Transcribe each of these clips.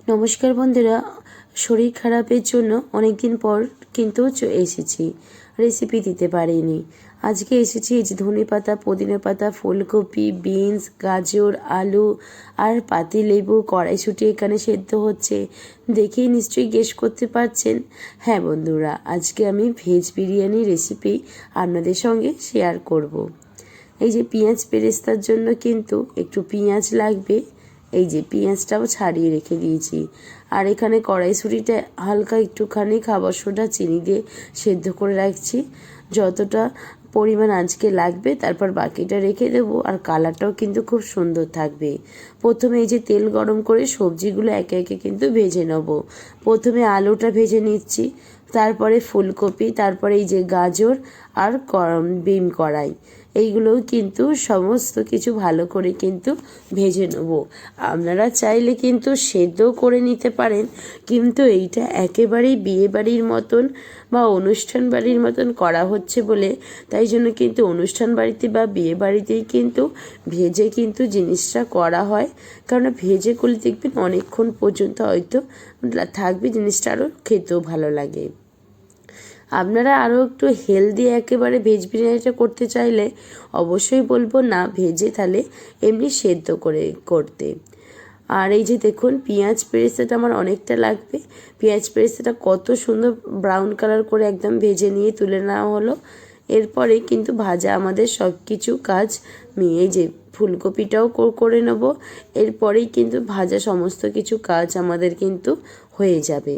নমস্কার বন্ধুরা, শরীর খারাপের জন্য অনেক দিন পর কিন্তু এসেছি, রেসিপি দিতে পারিনি। আজকে এসেছি এই যে ধনেপাতা, পুদিনা পাতা, ফুলকপি, বিনস, গাজর, আলু আর পাতিলেবু, কড়াইশুঁটি এখানে সেদ্ধ হচ্ছে। দেখেই নিশ্চয়ই গেস করতে পারছেন। হ্যাঁ বন্ধুরা, আজকে আমি ভেজ বিরিয়ানি রেসিপি আপনাদের সঙ্গে শেয়ার করব। এই যে পেঁয়াজ বেরেস্তার জন্য কিন্তু একটু পেঁয়াজ লাগবে। এই যে পেঁয়াজটাও ছাড়িয়ে রেখে দিয়েছি। আর এখানে কড়াইশুঁটিটা হালকা একটুখানি খাবার সোডা চিনি দিয়ে সেদ্ধ করে রাখছি, যতটা পরিমাণ আজকে লাগবে। তারপর বাকিটা রেখে দেবো। আর কালারটাও কিন্তু খুব সুন্দর থাকবে। প্রথমে এই যে তেল গরম করে সবজিগুলো একে একে কিন্তু ভেজে নেব। প্রথমে আলুটা ভেজে নিচ্ছি, তারপরে ফুলকপি, তারপরে এই যে গাজর আর বিন কড়াই, এইগুলোও কিন্তু সমস্ত কিছু ভালো করে কিন্তু ভেজে নেব। আপনারা চাইলে কিন্তু সেদ্ধও করে নিতে পারেন, কিন্তু এইটা একেবারেই বিয়েবাড়ির মতন বা অনুষ্ঠান বাড়ির মতন করা হচ্ছে বলে, তাই জন্য কিন্তু অনুষ্ঠান বাড়িতে বা বিয়ে বাড়িতেই কিন্তু ভেজে কিন্তু জিনিসটা করা হয়। কারণ ভেজে করলে দেখবেন অনেকক্ষণ পর্যন্ত হয়তো থাকবে, জিনিসটা আরও খেতেও ভালো লাগে। আপনারা আরও একটু হেলদি একেবারে ভেজ বিরিয়ানিটা করতে চাইলে অবশ্যই বলবো না ভেজে, তাহলে এমনি সেদ্ধ করে করতে। আর এই যে দেখুন, পেঁয়াজ পেরেস্তাটা আমার অনেকটা লাগবে। পেঁয়াজ পেরেস্তাটা কত সুন্দর ব্রাউন কালার করে একদম ভেজে নিয়ে তুলে নেওয়া হলো। এরপরে কিন্তু ভাজা আমাদের সব কিছু কাজ, এই যে ফুলকপিটাও করে নেব। এরপরেই কিন্তু ভাজা সমস্ত কিছু কাজ আমাদের কিন্তু হয়ে যাবে।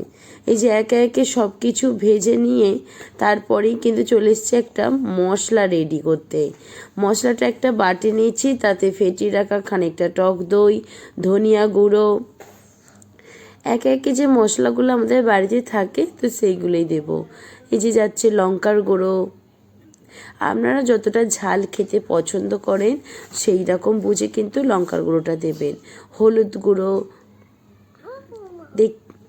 এই যে একে একে সব কিছু ভেজে নিয়ে তারপরেই কিন্তু চলে এসছে একটা মশলা রেডি করতে। মশলাটা একটা বাটি নিয়েছি, তাতে ফেটিয়ে রাখা খানিকটা টক দই, ধনিয়া গুঁড়ো, একে একে যে মশলাগুলো আমাদের বাড়িতে থাকে তো সেইগুলোই দেব। এই যে যাচ্ছে লঙ্কার গুঁড়ো, আপনারা যতটা ঝাল খেতে পছন্দ করেন সেই রকম বুঝে কিন্তু লঙ্কার গুঁড়োটা দেবেন। হলুদ গুঁড়ো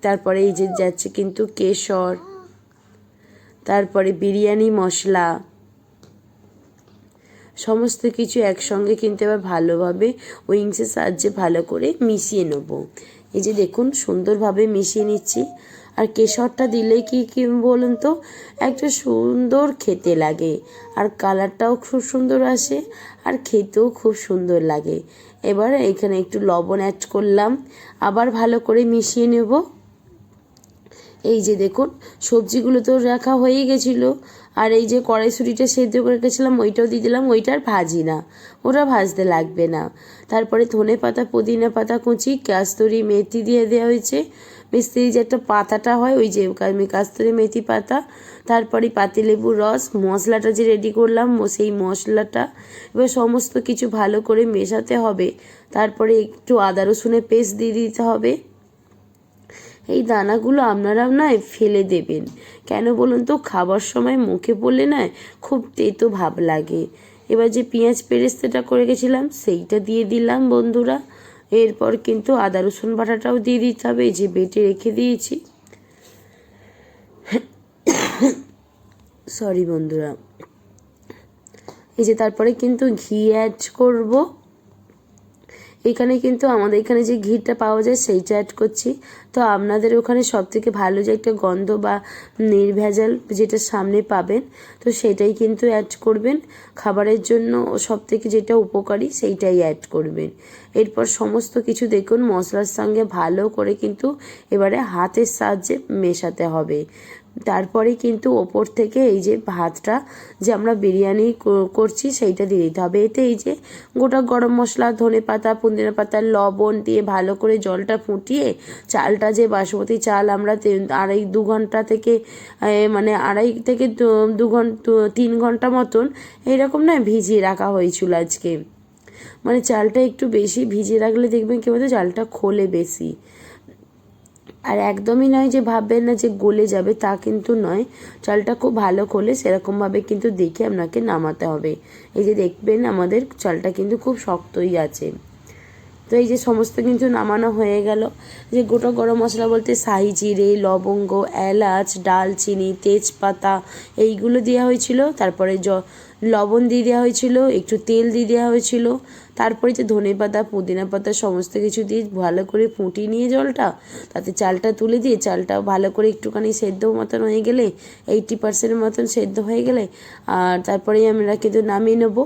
তারপরে এই যে যাচ্ছে কিন্তু কেশর, তারপরে বিরিয়ানি মশলা, সমস্ত কিছু একসঙ্গে কিন্তু এবার ভালোভাবে উইংসের সাহায্যে ভালো করে মিশিয়ে নেব। এই যে দেখুন সুন্দরভাবে মিশিয়ে নিচ্ছি। আর কেশরটা দিলে কি বলুন তো, একটা সুন্দর খেতে লাগে, আর কালারটাও খুব সুন্দর আসে, আর খেতেও খুব সুন্দর লাগে। এবার এখানে একটু লবণ অ্যাড করলাম, আবার ভালো করে মিশিয়ে নেব। এই যে দেখুন সবজিগুলো তো রাখা হয়েই গেছিলো, আর এই যে কড়াইশুঁটিটা সেদ্ধ করে রেখেছিলাম ওইটাও দিয়ে দিলাম। ওইটার ভাজি না, ওটা ভাজতে লাগবে না। তারপরে ধনে পাতা, পুদিনা পাতা কুচি, কাস্তুরি মেথি দিয়ে দেওয়া হয়েছে। মিস্ত্রি যে একটা পাতাটা হয়, ওই যে কাস্তুরি মেথি পাতা, তারপরে পাতিলেবুর রস, মশলাটা যে রেডি করলাম সেই মশলাটা এবার সমস্ত কিছু ভালো করে মেশাতে হবে। তারপরে একটু আদা রসুনের পেস্ট দিয়ে দিতে হবে। এই দানাগুলো আপনারাও নয় ফেলে দেবেন, কেন বলুন তো, খাবার সময় মুখে পড়লে না খুব তেতো ভাব লাগে। এবার যে পেঁয়াজ পেরেস্তাটা করে গেছিলাম সেইটা দিয়ে দিলাম বন্ধুরা। এরপর কিন্তু আদা রসুন বাটাটাও দিয়ে দিতে হবে, যে বেটে রেখে দিয়েছি। সরি বন্ধুরা। এই যে তারপরে কিন্তু ঘি অ্যাড করব। এখানে কিন্তু আমাদের এখানে যে ঘিটা পাওয়া যায় সেইটা অ্যাড করছি। তো আপনাদের ওখানে সবথেকে ভালো যে একটা গন্ধ বা নির্ভেজাল যেটা সামনে পাবেন, তো সেটাই কিন্তু অ্যাড করবেন। খাবারের জন্য সবথেকে যেটা উপকারী সেইটাই অ্যাড করবেন। এরপর সমস্ত কিছু দেখুন মশলার সঙ্গে ভালো করে কিন্তু এবারে হাতের সাহায্যে মেশাতে হবে। তারপরে কিন্তু ওপর থেকে এই যে ভাতটা যে আমরা বিরিয়ানি করছি সেইটা দিয়ে দিতে হবে। এতে এই যে গোটা গরম মশলা, ধনে পাতা, পুদিনা পাতা, লবণ দিয়ে ভালো করে জলটা ফুটিয়ে চালটা, যে বাসমতি চাল আমরা 2 ঘন্টা থেকে মানে 2.5 থেকে 3 ঘন্টা মতন এইরকম না ভিজিয়ে রাখা হয়েছিল আজকে। মানে চালটা একটু বেশি ভিজিয়ে রাখলে দেখবেন কি বলতো, চালটা খোলে বেশি। আর একদমই নয় যে ভাববেন না যে গলে যাবে, তা কিন্তু নয়। চালটা খুব ভালো খোলে, সেরকমভাবে কিন্তু দেখে আপনাকে নামাতে হবে। এই যে দেখবেন আমাদের চালটা কিন্তু খুব শক্তই আছে। তো এই যে সমস্ত কিন্তু নামানো হয়ে গেল। যে গোটা গরম মশলা বলতে শাহি জিরে, লবঙ্গ, এলাচ, ডালচিনি, তেজপাতা এইগুলো দেওয়া হয়েছিল। তারপরে লবণ দিয়ে দেওয়া হয়েছিল, একটু তেল দিয়ে দেওয়া হয়েছিল, তারপরে যে ধনে পাতা পুদিনা পাতা সমস্ত কিছু দিয়ে ভালো করে ফুটিয়ে নিয়ে জলটা, তাতে চালটা তুলে দিয়ে চালটা ভালো করে একটুখানি সেদ্ধ মতন হয়ে গেলে 80% মতন সেদ্ধ হয়ে গেলে আর তারপরেই আমরা কিন্তু নামিয়ে নেব।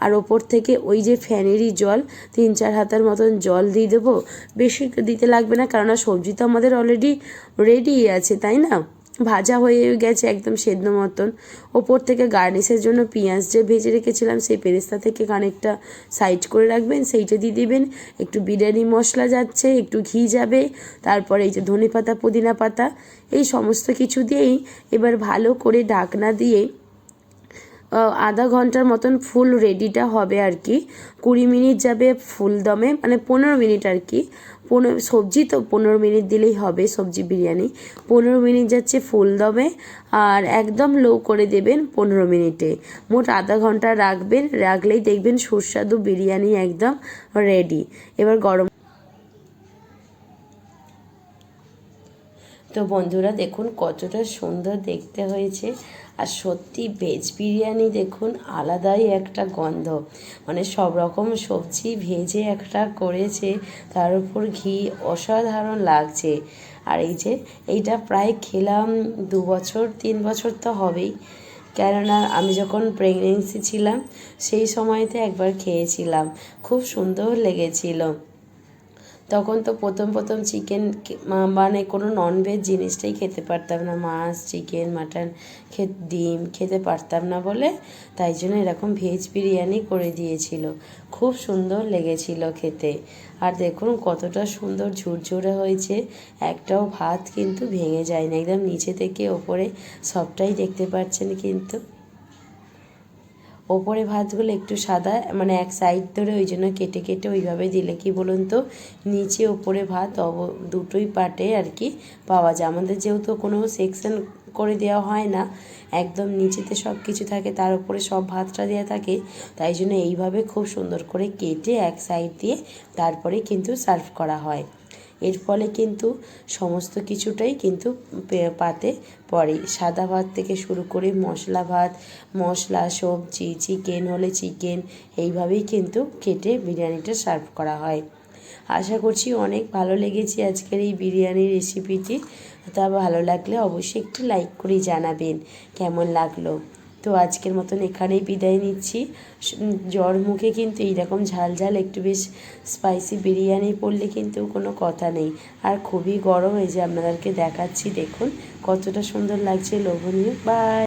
আর ওপর থেকে ওই যে ফ্যানেরই জল 3-4 হাতার মতন জল দিয়ে দেবো, বেশি দিতে লাগবে না, কেননা সবজি তো আমাদের অলরেডি রেডি আছে, তাই না, ভাজা হয়ে গেছে একদম সেদ্ধ মতন। ওপর থেকে গার্নিশের জন্য পেঁয়াজ যে ভেজে রেখেছিলাম সেই পেরেস্তা থেকে খানিকটা সাইড করে রাখবেন, সেইটা দিয়ে দিবেন। একটু বিরিয়ানি মশলা যাচ্ছে, একটু ঘি যাবে, তারপরে এই যে ধনে পাতা পুদিনা পাতা এই সমস্ত কিছু দিয়েই এবার ভালো করে ঢাকনা দিয়ে আধা ঘন্টার মতন ফুল রেডিটা হবে আর কি। 20 মিনিট যাবে ফুল দমে, মানে 15 মিনিট আর কি। সবজি তো 15 মিনিট দিলেই হবে, সবজি বিরিয়ানি 15 মিনিট যাচ্ছে ফুল দমে, আর একদম লো করে দেবেন 15 মিনিটে। মোট আধা ঘন্টা রাখবেন, রাখলেই দেখবেন সুস্বাদু বিরিয়ানি একদম রেডি। এবার গরম তো বন্ধুরা দেখুন কতটা সুন্দর দেখতে হয়েছে, আর সত্যি ভেজ বিরিয়ানি দেখুন আলাদাই একটা গন্ধ, মানে সব রকম সবজি ভেজে একটা করেছে, তার উপর ঘি, অসাধারণ লাগছে। আর এই যে এইটা প্রায় খেলাম 2 বছর 3 বছর তো হবেই, কেননা আমি যখন প্রেগনেন্সি ছিলাম সেই সময়তে একবার খেয়েছিলাম, খুব সুন্দর লেগেছিল। তখন তো প্রথম চিকেন মানে কোনো ননভেজ জিনিসটাই খেতে পারতাম না, মাছ চিকেন মাটন ডিম খেতে পারতাম না বলে, তাই জন্য এরকম ভেজ বিরিয়ানি করে দিয়েছিল, খুব সুন্দর লেগেছিল খেতে। আর দেখুন কতটা সুন্দর ঝুরঝুরে হয়েছে, একটাও ভাত কিন্তু ভেঙে যায় না, একদম নিচে থেকে ওপরে সবটাই দেখতে পাচ্ছেন। কিন্তু ওপরে ভাতগুলো একটু সাদা, মানে এক সাইড ধরে ওই জন্য কেটে কেটে ওইভাবে দিলে কি বলুন তো, নিচে ওপরে ভাত দুটোই পাটে আর কি পাওয়া যায়। আমাদের যেহেতু কোনো সেকশন করে দেওয়া হয় না, একদম নিচেতে সব কিছু থাকে, তার উপরে সব ভাতটা দেওয়া থাকে, তাই জন্য এইভাবে খুব সুন্দর করে কেটে এক সাইড দিয়ে তারপরে কিন্তু সার্ভ করা হয়। এর ফলে কিন্তু সমস্ত কিছুটাই কিন্তু পাতে পড়ে, সাদা ভাত থেকে শুরু করে মশলা ভাত, মশলা সবজি, চিকেন হলে চিকেন, এইভাবেই কিন্তু কেটে বিরিয়ানিটা সার্ভ করা হয়। আশা করছি অনেক ভালো লেগেছে আজকের এই বিরিয়ানির রেসিপিটি। তা ভালো লাগলে অবশ্যই একটু লাইক করে জানাবেন কেমন লাগলো। তো আজকের মতন এখানেই বিদায় নিচ্ছি। জ্বর মুখে কিন্তু এইরকম ঝাল ঝাল একটু বেশ স্পাইসি বিরিয়ানি পড়লে কিন্তু কোনো কথা নেই। আর খুবই গরম, এই যে আপনাদেরকে দেখাচ্ছি, দেখুন কতটা সুন্দর লাগছে, লোভনীয়। বাই।